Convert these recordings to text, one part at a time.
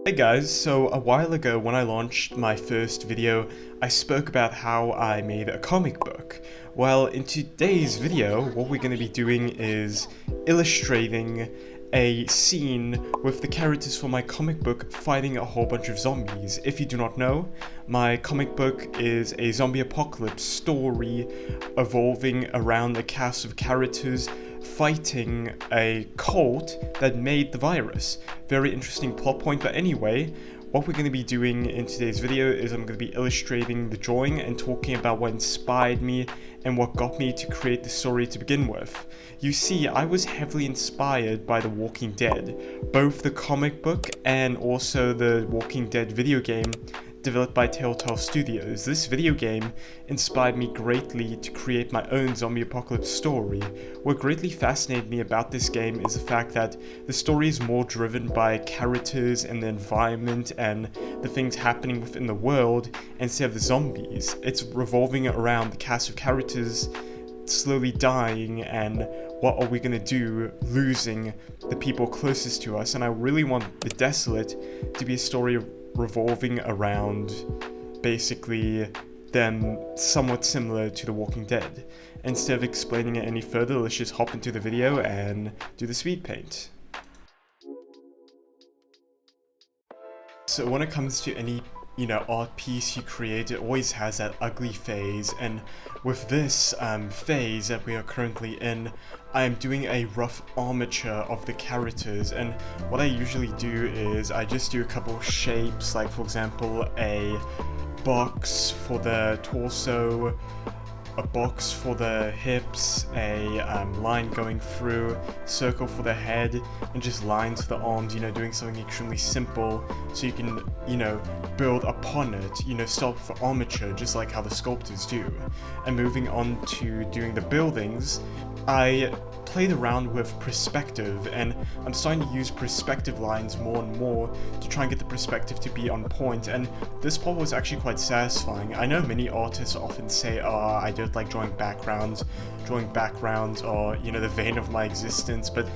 Hey guys, so a while ago when I launched my first video, I spoke about how I made a comic book. Well, in today's video, what we're going to be doing is illustrating a scene with the characters from my comic book fighting a whole bunch of zombies. If you do not know, my comic book is a zombie apocalypse story evolving around a cast of characters fighting a cult that made the virus. Very interesting plot point, but anyway, what we're going to be doing in today's video is I'm going to be illustrating the drawing and talking about what inspired me and what got me to create the story to begin with. You see, I was heavily inspired by The Walking Dead, both the comic book and also the Walking Dead video game developed by Telltale Studios. This video game inspired me greatly to create my own zombie apocalypse story. What greatly fascinated me about this game is the fact that the story is more driven by characters and the environment and the things happening within the world instead of the zombies. It's revolving around the cast of characters slowly dying and what are we gonna do losing the people closest to us. And I really want The Desolate to be a story revolving around basically them somewhat similar to The Walking Dead. Instead of explaining it any further, let's just hop into the video and do the speed paint. So when it comes to any art piece you create, it always has that ugly phase, and with this phase that we are currently in, I am doing a rough armature of the characters. And what I usually do is I just do a couple shapes, like for example a box for the torso, a box for the hips, a line going through, circle for the head, and just lines for the arms, doing something extremely simple so you can, build upon it, start for armature, just like how the sculptors do. And moving on to doing the buildings, I played around with perspective, and I'm starting to use perspective lines more and more to try and get the perspective to be on point, and this part was actually quite satisfying. I know many artists often say, I don't like drawing backgrounds are, the vein of my existence, but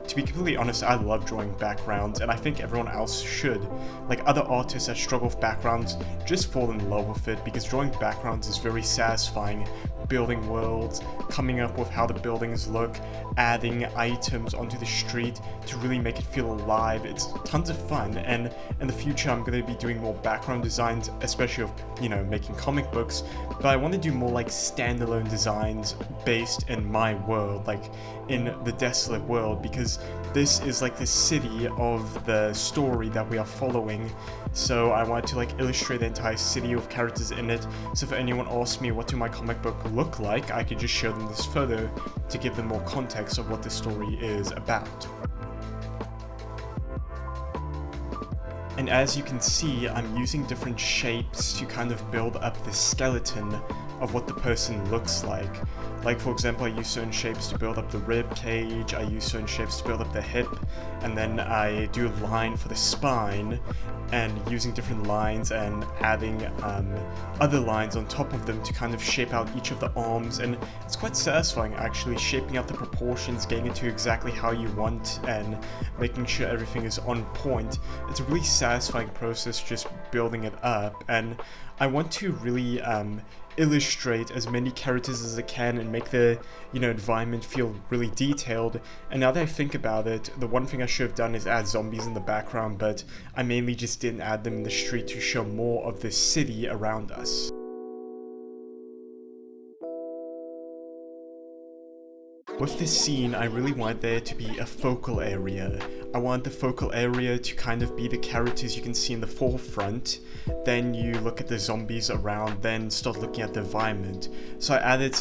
to be completely honest, I love drawing backgrounds, and I think everyone else should. Like other artists that struggle with backgrounds, just fall in love with it, because drawing backgrounds is very satisfying. Building worlds, coming up with how the buildings look, adding items onto the street to really make it feel alive. It's tons of fun, and in the future I'm going to be doing more background designs, especially of, making comic books, but I want to do more like standalone designs based in my world, like in the Desolate world, because this is like the city of the story that we are following. So I wanted to like illustrate the entire city with characters in it, so if anyone asks me what do my comic book look like, I could just show them this photo to give them more context of what the story is about. And as you can see, I'm using different shapes to kind of build up the skeleton of what the person looks like. Like for example, I use certain shapes to build up the rib cage, I use certain shapes to build up the hip, and then I do a line for the spine, and using different lines and adding other lines on top of them to kind of shape out each of the arms. And it's quite satisfying actually, shaping out the proportions, getting it to exactly how you want and making sure everything is on point. It's a really satisfying process just building it up, and I want to really illustrate as many characters as I can and make the environment feel really detailed. And now that I think about it, the one thing I should have done is add zombies in the background, but I mainly just didn't add them in the street to show more of the city around us. With this scene, I really wanted there to be a focal area. I wanted the focal area to kind of be the characters you can see in the forefront, then you look at the zombies around, then start looking at the environment. So I added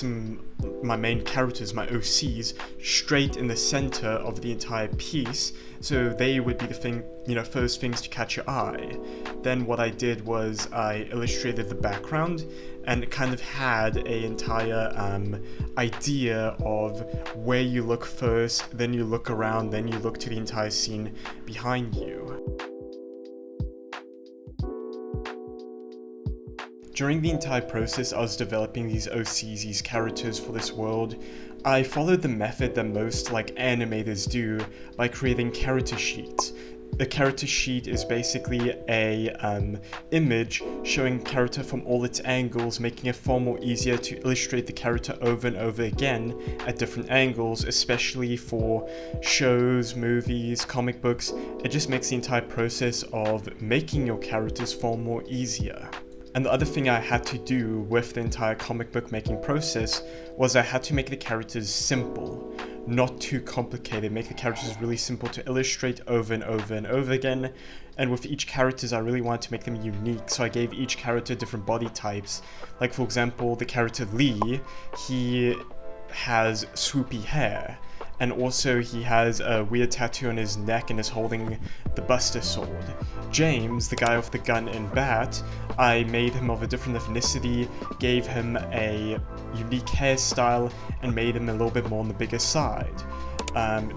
my main characters, my OCs, straight in the center of the entire piece, so they would be the first things to catch your eye. Then what I did was I illustrated the background and kind of had a entire idea of where you look first, then you look around, then you look to the entire scene behind you. During the entire process I was developing these OCs, these characters for this world, I followed the method that most animators do by creating character sheets. A character sheet is basically a image showing character from all its angles, making it far more easier to illustrate the character over and over again at different angles, especially for shows, movies, comic books. It just makes the entire process of making your characters far more easier. And the other thing I had to do with the entire comic book making process was I had to make the characters simple, not too complicated, make the characters really simple to illustrate over and over and over again. And with each characters, I really wanted to make them unique, so I gave each character different body types. Like for example, the character Lee, he has swoopy hair. And also he has a weird tattoo on his neck and is holding the Buster Sword. James, the guy with the gun and bat, I made him of a different ethnicity, gave him a unique hairstyle, and made him a little bit more on the bigger side.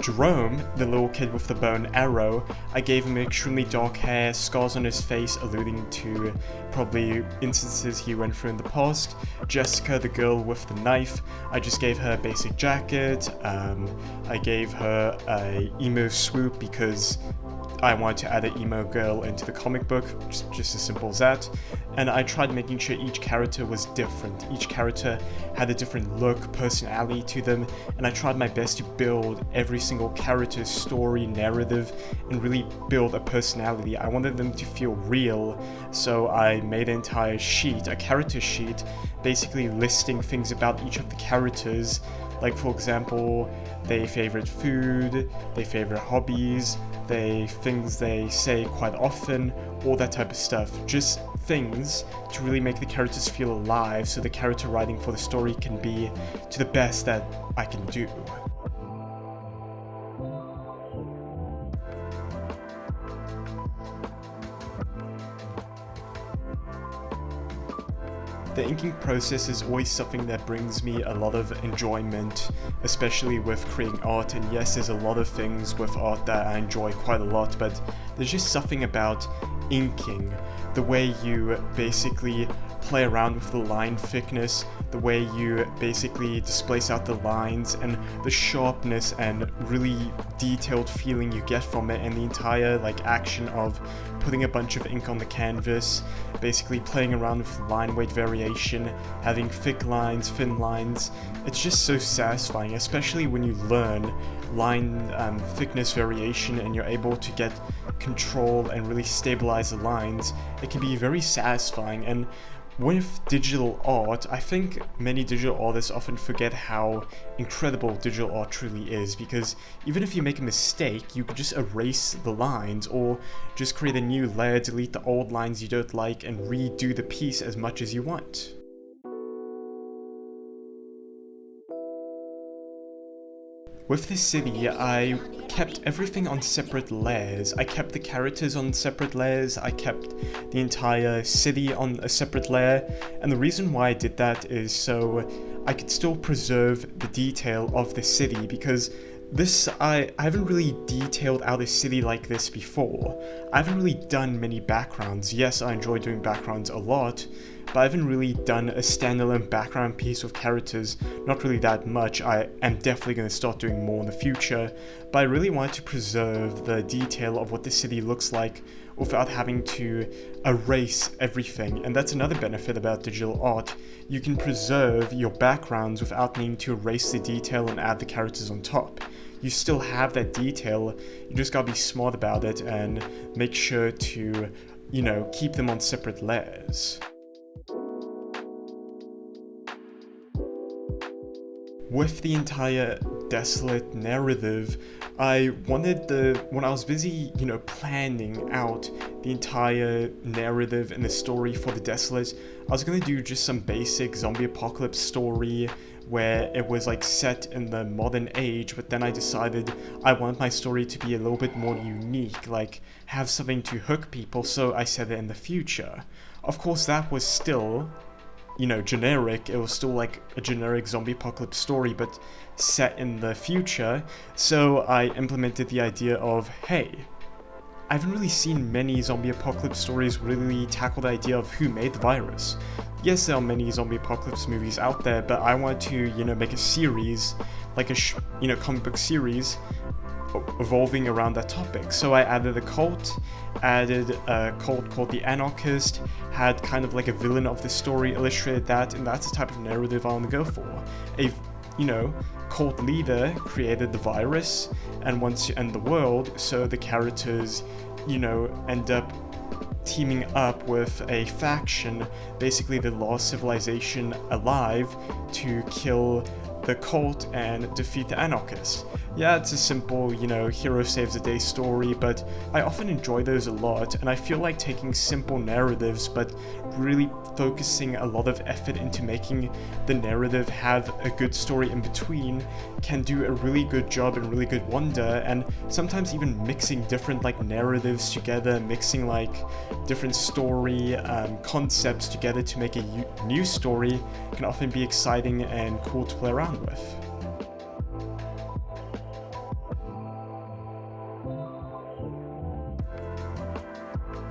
Jerome, the little kid with the bow and arrow, I gave him extremely dark hair, scars on his face alluding to probably instances he went through in the past. Jessica, the girl with the knife, I just gave her a basic jacket. I gave her a emo swoop because I wanted to add an emo girl into the comic book, just as simple as that. And I tried making sure each character was different. Each character had a different look, personality to them, and I tried my best to build every single character's story, narrative, and really build a personality. I wanted them to feel real, so I made an entire sheet, a character sheet, basically listing things about each of the characters, like for example, their favorite food, their favorite hobbies, things they say quite often, all that type of stuff. Just things to really make the characters feel alive, so the character writing for the story can be to the best that I can do. The inking process is always something that brings me a lot of enjoyment, especially with creating art. And yes, there's a lot of things with art that I enjoy quite a lot, but there's just something about inking, the way you basically play around with the line thickness, the way you basically displace out the lines, and the sharpness and really detailed feeling you get from it, and the entire action of putting a bunch of ink on the canvas, basically playing around with line weight variation, having thick lines, thin lines. It's just so satisfying, especially when you learn line thickness variation and you're able to get control and really stabilize the lines. It can be very satisfying. And with digital art, I think many digital artists often forget how incredible digital art truly is, because even if you make a mistake, you could just erase the lines or just create a new layer, delete the old lines you don't like, and redo the piece as much as you want. With this city, I kept everything on separate layers. I kept the characters on separate layers, I kept the entire city on a separate layer, and the reason why I did that is so I could still preserve the detail of the city, because I haven't really detailed out a city like this before. I haven't really done many backgrounds. Yes, I enjoy doing backgrounds a lot, but I haven't really done a standalone background piece with characters, not really that much. I am definitely going to start doing more in the future, but I really wanted to preserve the detail of what the city looks like without having to erase everything. And that's another benefit about digital art. You can preserve your backgrounds without needing to erase the detail and add the characters on top. You still have that detail, you just gotta be smart about it and make sure to, keep them on separate layers. With the entire Desolate narrative, I wanted when I was busy, planning out the entire narrative and the story for the Desolate, I was gonna do just some basic zombie apocalypse story where it was set in the modern age, but then I decided I want my story to be a little bit more unique, have something to hook people, so I set it in the future. Of course, that was still generic. It was still a generic zombie apocalypse story, but set in the future. So I implemented the idea of, hey, I haven't really seen many zombie apocalypse stories really tackle the idea of who made the virus. Yes, there are many zombie apocalypse movies out there, but I wanted to, make a series, comic book series, revolving around that topic. So I added a cult, added a cult called the Anarchist, had kind of like a villain of the story, illustrated that, and that's the type of narrative I want to go for. A, cult leader created the virus and wants to end the world, so the characters, end up teaming up with a faction, basically the last civilization alive, to kill the cult and defeat the Anarchist. Yeah, it's a simple, hero saves the day story, but I often enjoy those a lot, and I feel like taking simple narratives but really focusing a lot of effort into making the narrative have a good story in between can do a really good job and really good wonder. And sometimes even mixing different narratives together, mixing different story concepts together to make a new story can often be exciting and cool to play around with.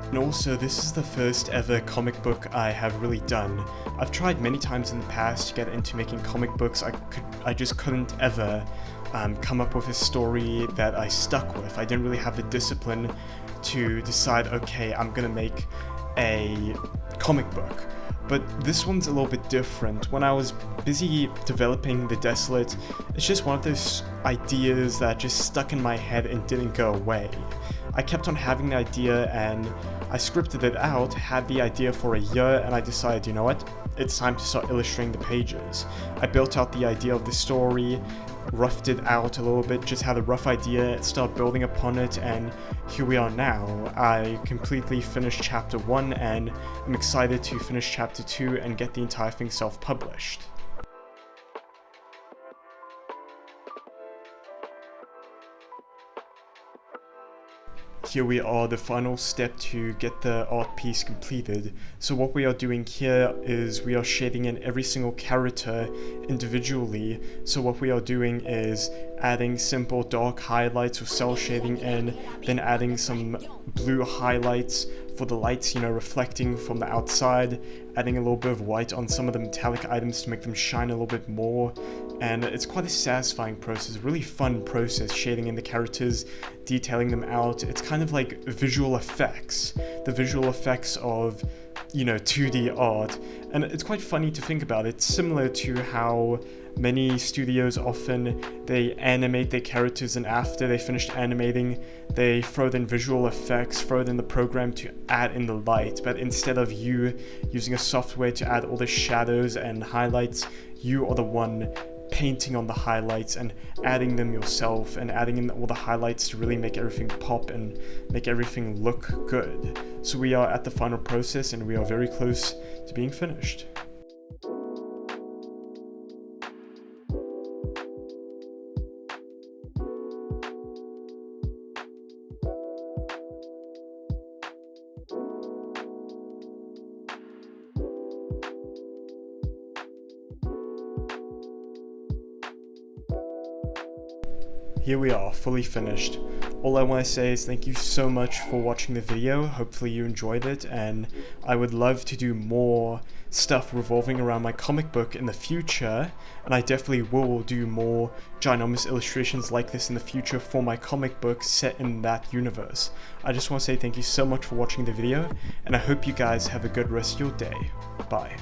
And also, this is the first ever comic book I have really done. I've tried many times in the past to get into making comic books. I just couldn't ever come up with a story that I stuck with. I didn't really have the discipline to decide, okay, I'm gonna make a comic book. But this one's a little bit different. When I was busy developing The Desolate, it's just one of those ideas that just stuck in my head and didn't go away. I kept on having the idea and I scripted it out, had the idea for a year, and I decided, you know what, it's time to start illustrating the pages. I built out the idea of the story, roughed it out a little bit, just had a rough idea, started building upon it, and here we are now. I completely finished chapter 1 and I'm excited to finish chapter 2 and get the entire thing self-published. Here we are, the final step to get the art piece completed. So what we are doing here is we are shading in every single character individually. So what we are doing is adding simple dark highlights with cell shading in, then adding some blue highlights for the lights, reflecting from the outside, adding a little bit of white on some of the metallic items to make them shine a little bit more. And it's quite a satisfying process, a really fun process, shading in the characters, detailing them out. It's kind of like visual effects, the visual effects of 2D art, and it's quite funny to think about. It's similar to how many studios often they animate their characters, and after they finished animating they throw in visual effects, throw it in the program to add in the light. But instead of you using a software to add all the shadows and highlights, you are the one painting on the highlights and adding them yourself, and adding in all the highlights to really make everything pop and make everything look good. So we are at the final process and we are very close to being finished. Here we are, fully finished. All I want to say is thank you so much for watching the video. Hopefully you enjoyed it, and I would love to do more stuff revolving around my comic book in the future, and I definitely will do more ginormous illustrations like this in the future for my comic book set in that universe. I just want to say thank you so much for watching the video, and I hope you guys have a good rest of your day. Bye.